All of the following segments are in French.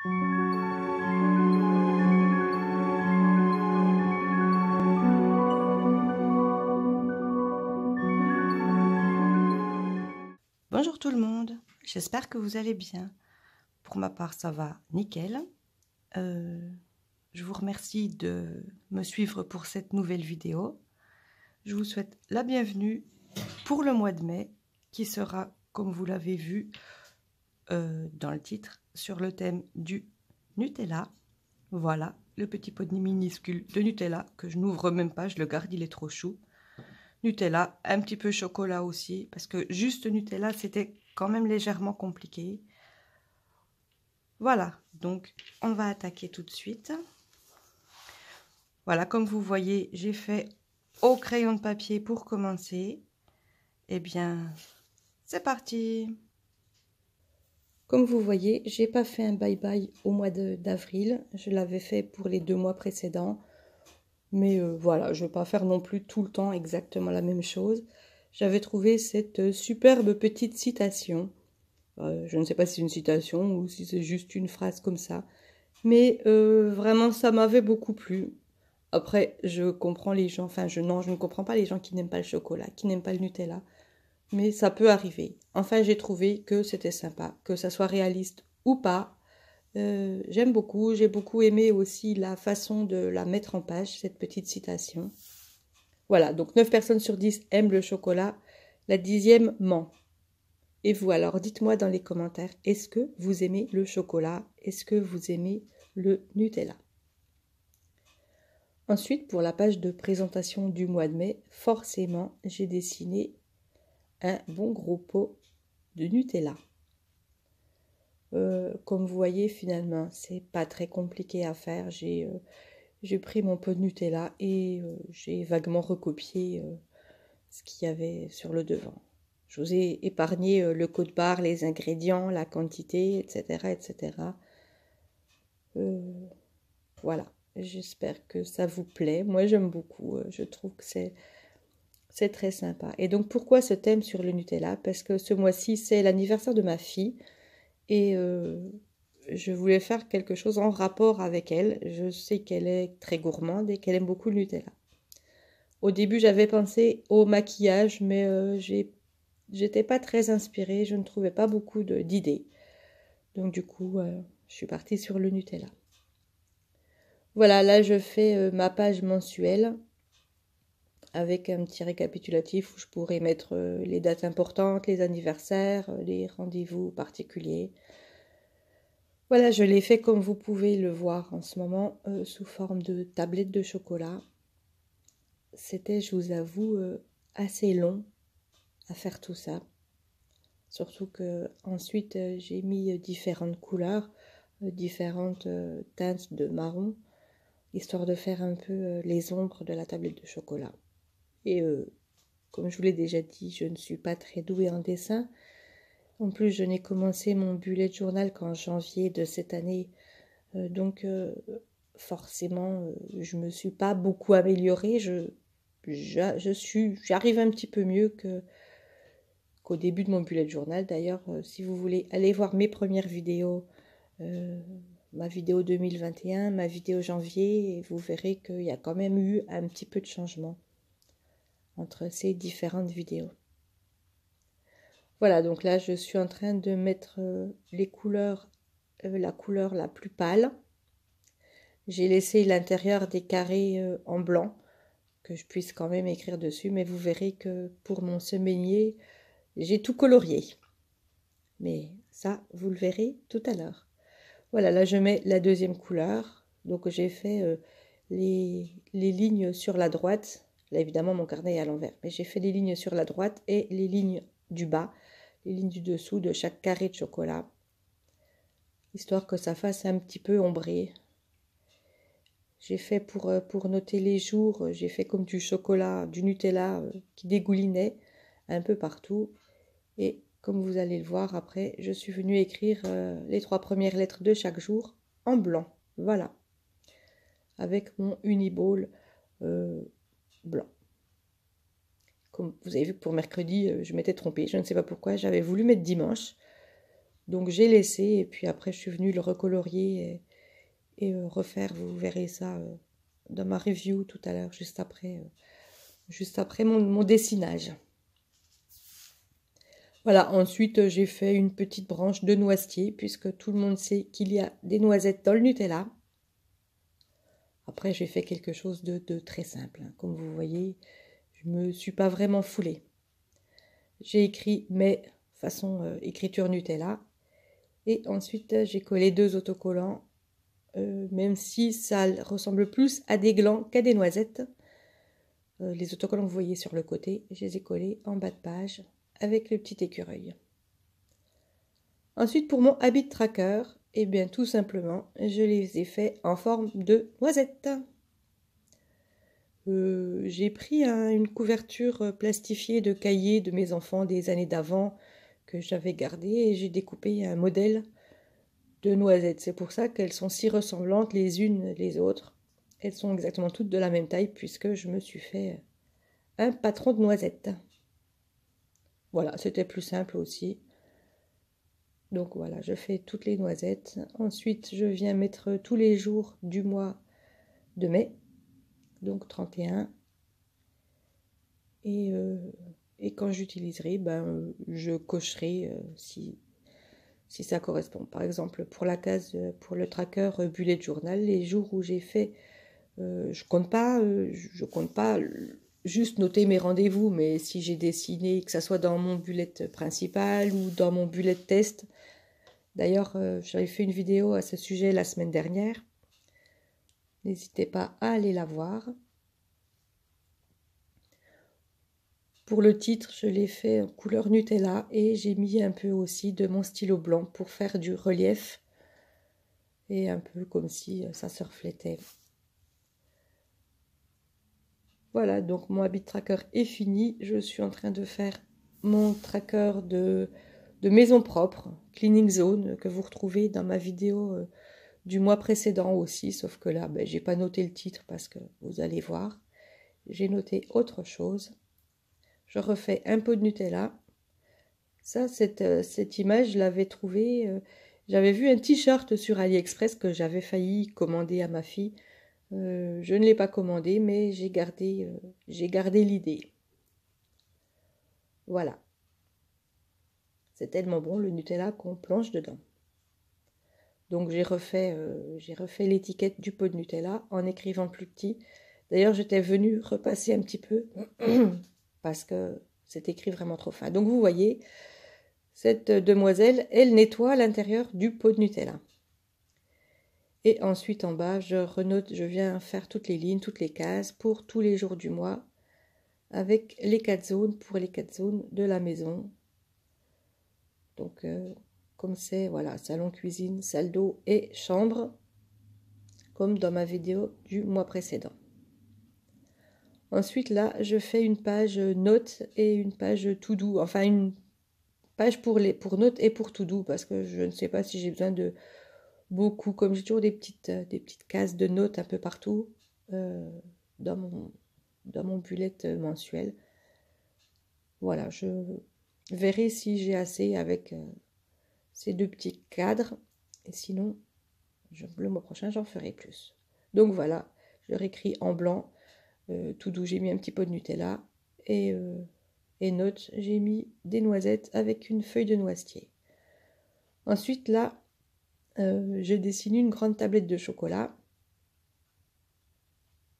Bonjour tout le monde, j'espère que vous allez bien. Pour ma part, ça va nickel. Je vous remercie de me suivre pour cette nouvelle vidéo. Je vous souhaite la bienvenue pour le mois de mai, qui sera, comme vous l'avez vu dans le titre, sur le thème du Nutella. Voilà, le petit pot minuscule de Nutella, que je n'ouvre même pas, je le garde, il est trop chou. Nutella, un petit peu chocolat aussi, parce que juste Nutella, c'était quand même légèrement compliqué. Voilà, donc on va attaquer tout de suite. Voilà, comme vous voyez, j'ai fait au crayon de papier pour commencer. Eh bien, c'est parti! Comme vous voyez, j'ai pas fait un bye-bye au mois d'avril. Je l'avais fait pour les 2 mois précédents. Mais voilà, je ne vais pas faire non plus tout le temps exactement la même chose. J'avais trouvé cette superbe petite citation. Je ne sais pas si c'est une citation ou si c'est juste une phrase comme ça. Mais vraiment, ça m'avait beaucoup plu. Après, je comprends les gens, enfin, je ne comprends pas les gens qui n'aiment pas le chocolat, qui n'aiment pas le Nutella. Mais ça peut arriver. Enfin, j'ai trouvé que c'était sympa, que ça soit réaliste ou pas. J'aime beaucoup, j'ai beaucoup aimé aussi la façon de la mettre en page, cette petite citation. Voilà, donc 9 personnes sur 10 aiment le chocolat, la 10e ment. Et vous, alors dites-moi dans les commentaires, est-ce que vous aimez le chocolat? Est-ce que vous aimez le Nutella? Ensuite, pour la page de présentation du mois de mai, forcément, j'ai dessiné un bon gros pot de Nutella. Comme vous voyez, finalement, c'est pas très compliqué à faire. J'ai pris mon pot de Nutella et j'ai vaguement recopié ce qu'il y avait sur le devant. Je vous ai épargné le code barre, les ingrédients, la quantité, etc. etc. Voilà, j'espère que ça vous plaît. Moi, j'aime beaucoup. Je trouve que c'est très sympa. Et donc, pourquoi ce thème sur le Nutella? Parce que ce mois-ci, c'est l'anniversaire de ma fille. Et je voulais faire quelque chose en rapport avec elle. Je sais qu'elle est très gourmande et qu'elle aime beaucoup le Nutella. Au début, j'avais pensé au maquillage, mais j'étais pas très inspirée. Je ne trouvais pas beaucoup d'idées. Donc du coup, je suis partie sur le Nutella. Voilà, là, je fais ma page mensuelle avec un petit récapitulatif où je pourrais mettre les dates importantes, les anniversaires, les rendez-vous particuliers. Voilà, je l'ai fait comme vous pouvez le voir en ce moment, sous forme de tablette de chocolat. C'était, je vous avoue, assez long à faire tout ça. Surtout que ensuite j'ai mis différentes couleurs, différentes teintes de marron, histoire de faire un peu les ombres de la tablette de chocolat. Et comme je vous l'ai déjà dit, je ne suis pas très douée en dessin. En plus, je n'ai commencé mon bullet journal qu'en janvier de cette année. Donc, forcément, je ne me suis pas beaucoup améliorée. J'arrive un petit peu mieux qu'au début de mon bullet journal. D'ailleurs, si vous voulez aller voir mes premières vidéos, ma vidéo 2021, ma vidéo janvier, et vous verrez qu'il y a quand même eu un petit peu de changement entre ces différentes vidéos. Voilà, donc là, je suis en train de mettre les couleurs, la couleur la plus pâle. J'ai laissé l'intérieur des carrés en blanc, que je puisse quand même écrire dessus, mais vous verrez que pour mon semainier, j'ai tout colorié. Mais ça, vous le verrez tout à l'heure. Voilà, là je mets la deuxième couleur. Donc j'ai fait les lignes sur la droite. Là évidemment mon carnet est à l'envers, mais j'ai fait les lignes sur la droite et les lignes du bas, les lignes du dessous de chaque carré de chocolat, histoire que ça fasse un petit peu ombré. J'ai fait pour noter les jours, j'ai fait comme du chocolat, du Nutella qui dégoulinait un peu partout. Et comme vous allez le voir après, je suis venue écrire les 3 premières lettres de chaque jour en blanc. Voilà. Avec mon Uniball blanc. Comme vous avez vu que pour mercredi, je m'étais trompée. Je ne sais pas pourquoi. J'avais voulu mettre dimanche. Donc j'ai laissé et puis après je suis venue le recolorier et refaire. Vous verrez ça dans ma review tout à l'heure, juste après mon dessinage. Voilà, ensuite j'ai fait une petite branche de noisetier puisque tout le monde sait qu'il y a des noisettes dans le Nutella. Après j'ai fait quelque chose de très simple, hein. Comme vous voyez, je ne me suis pas vraiment foulée. J'ai écrit mes façon écriture Nutella et ensuite j'ai collé 2 autocollants, même si ça ressemble plus à des glands qu'à des noisettes. Les autocollants que vous voyez sur le côté, je les ai collés en bas de page avec le petit écureuil. Ensuite, pour mon habit tracker, eh bien tout simplement, je les ai faits en forme de noisette. J'ai pris une couverture plastifiée de cahiers de mes enfants des années d'avant que j'avais gardé et j'ai découpé un modèle de noisettes. C'est pour ça qu'elles sont si ressemblantes les unes les autres. Elles sont exactement toutes de la même taille puisque je me suis fait un patron de noisettes. Voilà, c'était plus simple aussi. Donc voilà, je fais toutes les noisettes. Ensuite, je viens mettre tous les jours du mois de mai, donc 31. Et quand j'utiliserai, ben, je cocherai si ça correspond. Par exemple, pour la case, pour le tracker bullet journal, les jours où j'ai fait, je compte pas juste noter mes rendez-vous, mais si j'ai dessiné, que ça soit dans mon bullet principal ou dans mon bullet test. D'ailleurs, j'avais fait une vidéo à ce sujet la semaine dernière. N'hésitez pas à aller la voir. Pour le titre, je l'ai fait en couleur Nutella et j'ai mis un peu aussi de mon stylo blanc pour faire du relief. Et un peu comme si ça se reflétait. Voilà, donc mon habit tracker est fini. Je suis en train de faire mon tracker de maison propre, Cleaning Zone, que vous retrouvez dans ma vidéo du mois précédent aussi. Sauf que là, ben, j'ai pas noté le titre parce que vous allez voir. J'ai noté autre chose. Je refais un pot de Nutella. Ça, cette image, je l'avais trouvée. J'avais vu un t-shirt sur AliExpress que j'avais failli commander à ma fille. Je ne l'ai pas commandé, mais j'ai gardé l'idée. Voilà. C'est tellement bon le Nutella qu'on plonge dedans. Donc j'ai refait l'étiquette du pot de Nutella en écrivant plus petit. D'ailleurs, j'étais venue repasser un petit peu parce que c'est écrit vraiment trop fin. Donc vous voyez, cette demoiselle, elle nettoie l'intérieur du pot de Nutella. Et ensuite en bas, je viens faire toutes les lignes, toutes les cases pour tous les jours du mois avec les 4 zones pour les 4 zones de la maison. Donc comme c'est, voilà, salon, cuisine, salle d'eau et chambre, comme dans ma vidéo du mois précédent. Ensuite là, je fais une page notes et une page to do, enfin une page pour notes et pour to do parce que je ne sais pas si j'ai besoin de beaucoup, comme j'ai toujours des petites cases de notes un peu partout dans mon bullet mensuel. Voilà, je verrai si j'ai assez avec ces 2 petits cadres. Et sinon, le mois prochain, j'en ferai plus. Donc voilà, je réécris en blanc. Tout doux, j'ai mis un petit peu de Nutella. Et notes, j'ai mis des noisettes avec une feuille de noisetier. Ensuite, là, je dessine une grande tablette de chocolat.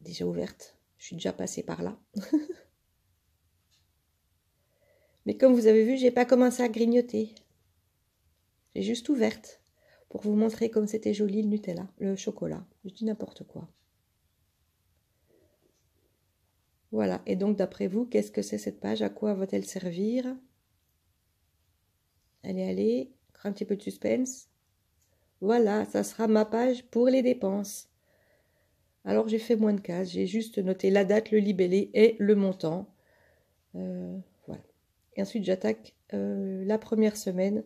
Déjà ouverte. Je suis déjà passée par là. Mais comme vous avez vu, j'ai pas commencé à grignoter. J'ai juste ouverte pour vous montrer comme c'était joli le Nutella, le chocolat. Je dis n'importe quoi. Voilà, et donc d'après vous, qu'est-ce que c'est cette page? À quoi va-t-elle servir? Allez, un petit peu de suspense. Voilà, ça sera ma page pour les dépenses. Alors j'ai fait moins de cases, j'ai juste noté la date, le libellé et le montant. Voilà. Et ensuite j'attaque la première semaine.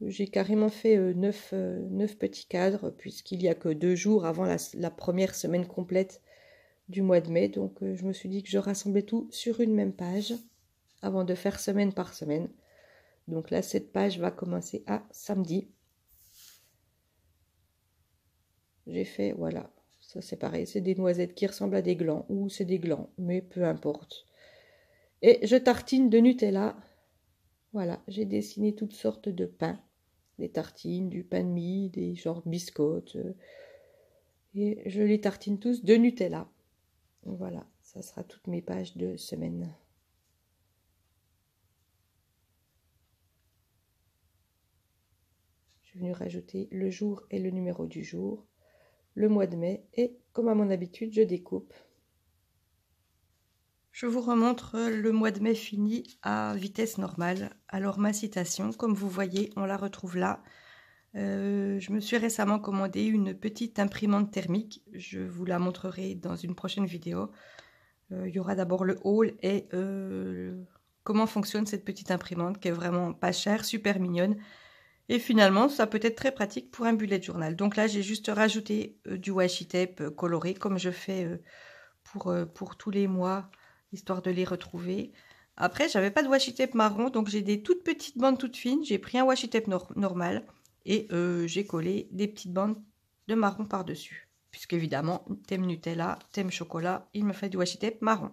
J'ai carrément fait 9 petits cadres puisqu'il n'y a que 2 jours avant la première semaine complète du mois de mai. Donc je me suis dit que je rassemblais tout sur une même page avant de faire semaine par semaine. Donc là, cette page va commencer à samedi. J'ai fait, voilà, ça c'est pareil, c'est des noisettes qui ressemblent à des glands, ou c'est des glands, mais peu importe. Et je tartine de Nutella. Voilà, j'ai dessiné toutes sortes de pains. Des tartines, du pain de mie, des genres biscottes. Et je les tartine tous de Nutella. Voilà, ça sera toutes mes pages de semaine. Je suis venue rajouter le jour et le numéro du jour, le mois de mai, et comme à mon habitude, je découpe. Je vous remontre le mois de mai fini à vitesse normale. Alors ma citation, comme vous voyez, on la retrouve là. Je me suis récemment commandé une petite imprimante thermique. Je vous la montrerai dans une prochaine vidéo. Il y aura d'abord le haul et comment fonctionne cette petite imprimante qui est vraiment pas chère, super mignonne. Et finalement, ça peut être très pratique pour un bullet journal. Donc là, j'ai juste rajouté du washi tape coloré comme je fais pour tous les mois, histoire de les retrouver. Après, j'avais pas de washi tape marron, donc j'ai des toutes petites bandes toutes fines. J'ai pris un washi tape normal et j'ai collé des petites bandes de marron par-dessus. Puisque évidemment, thème Nutella, thème chocolat, il me fait du washi tape marron.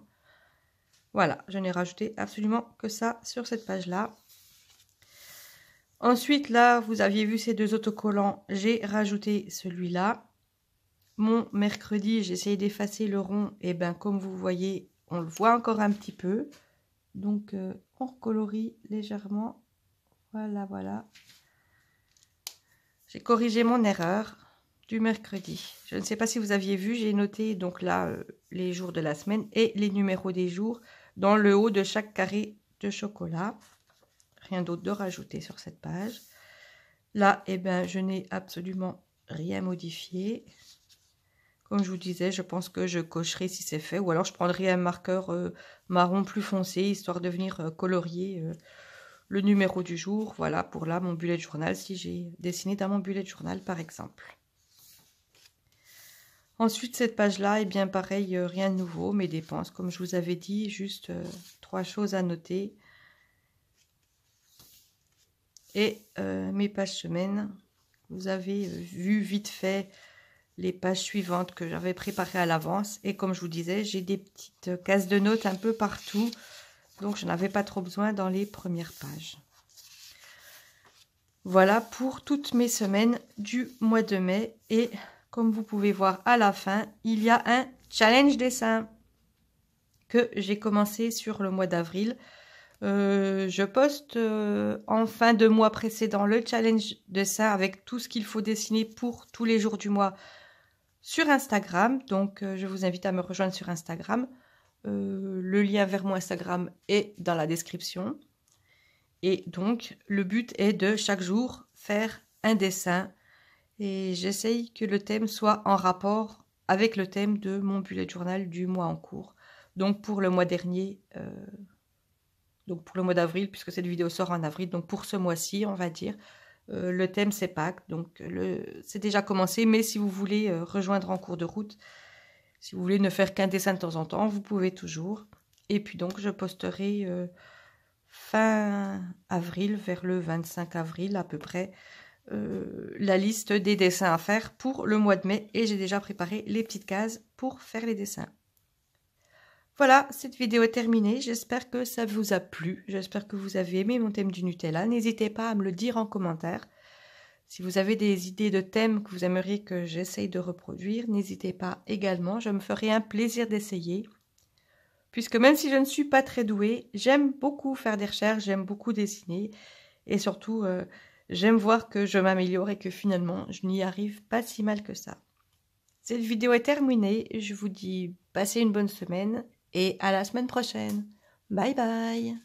Voilà, je n'ai rajouté absolument que ça sur cette page-là. Ensuite, là, vous aviez vu ces deux autocollants, j'ai rajouté celui-là. Mon mercredi, j'ai essayé d'effacer le rond, et bien comme vous voyez, on le voit encore un petit peu. Donc, on recolorie légèrement. Voilà, voilà. J'ai corrigé mon erreur du mercredi. Je ne sais pas si vous aviez vu, j'ai noté donc là les jours de la semaine et les numéros des jours dans le haut de chaque carré de chocolat. Rien d'autre de rajouter sur cette page. Là, eh ben, je n'ai absolument rien modifié. Comme je vous disais, je pense que je cocherai si c'est fait. Ou alors je prendrai un marqueur marron plus foncé, histoire de venir colorier le numéro du jour. Voilà, pour là, mon bullet journal, si j'ai dessiné dans mon bullet journal, par exemple. Ensuite, cette page-là, eh bien, pareil, rien de nouveau. Mes dépenses, comme je vous avais dit, juste 3 choses à noter. Et mes pages semaines, vous avez vu vite fait les pages suivantes que j'avais préparées à l'avance. Et comme je vous disais, j'ai des petites cases de notes un peu partout. Donc, je n'avais pas trop besoin dans les premières pages. Voilà pour toutes mes semaines du mois de mai. Et comme vous pouvez voir à la fin, il y a un challenge dessin que j'ai commencé sur le mois d'avril. Je poste en fin de mois précédent le challenge dessin avec tout ce qu'il faut dessiner pour tous les jours du mois sur Instagram. Donc, je vous invite à me rejoindre sur Instagram. Le lien vers mon Instagram est dans la description. Et donc, le but est de chaque jour faire un dessin. Et j'essaye que le thème soit en rapport avec le thème de mon bullet journal du mois en cours. Donc, pour le mois dernier... donc pour le mois d'avril, puisque cette vidéo sort en avril, donc pour ce mois-ci, on va dire, le thème c'est Pâques, donc c'est déjà commencé, mais si vous voulez rejoindre en cours de route, si vous voulez ne faire qu'un dessin de temps en temps, vous pouvez toujours. Et puis donc je posterai fin avril, vers le 25 avril à peu près, la liste des dessins à faire pour le mois de mai, et j'ai déjà préparé les petites cases pour faire les dessins. Voilà, cette vidéo est terminée. J'espère que ça vous a plu. J'espère que vous avez aimé mon thème du Nutella. N'hésitez pas à me le dire en commentaire. Si vous avez des idées de thèmes que vous aimeriez que j'essaye de reproduire, n'hésitez pas également. Je me ferai un plaisir d'essayer. Puisque même si je ne suis pas très douée, j'aime beaucoup faire des recherches, j'aime beaucoup dessiner. Et surtout, j'aime voir que je m'améliore et que finalement, je n'y arrive pas si mal que ça. Cette vidéo est terminée. Je vous dis passez une bonne semaine. Et à la semaine prochaine. Bye bye.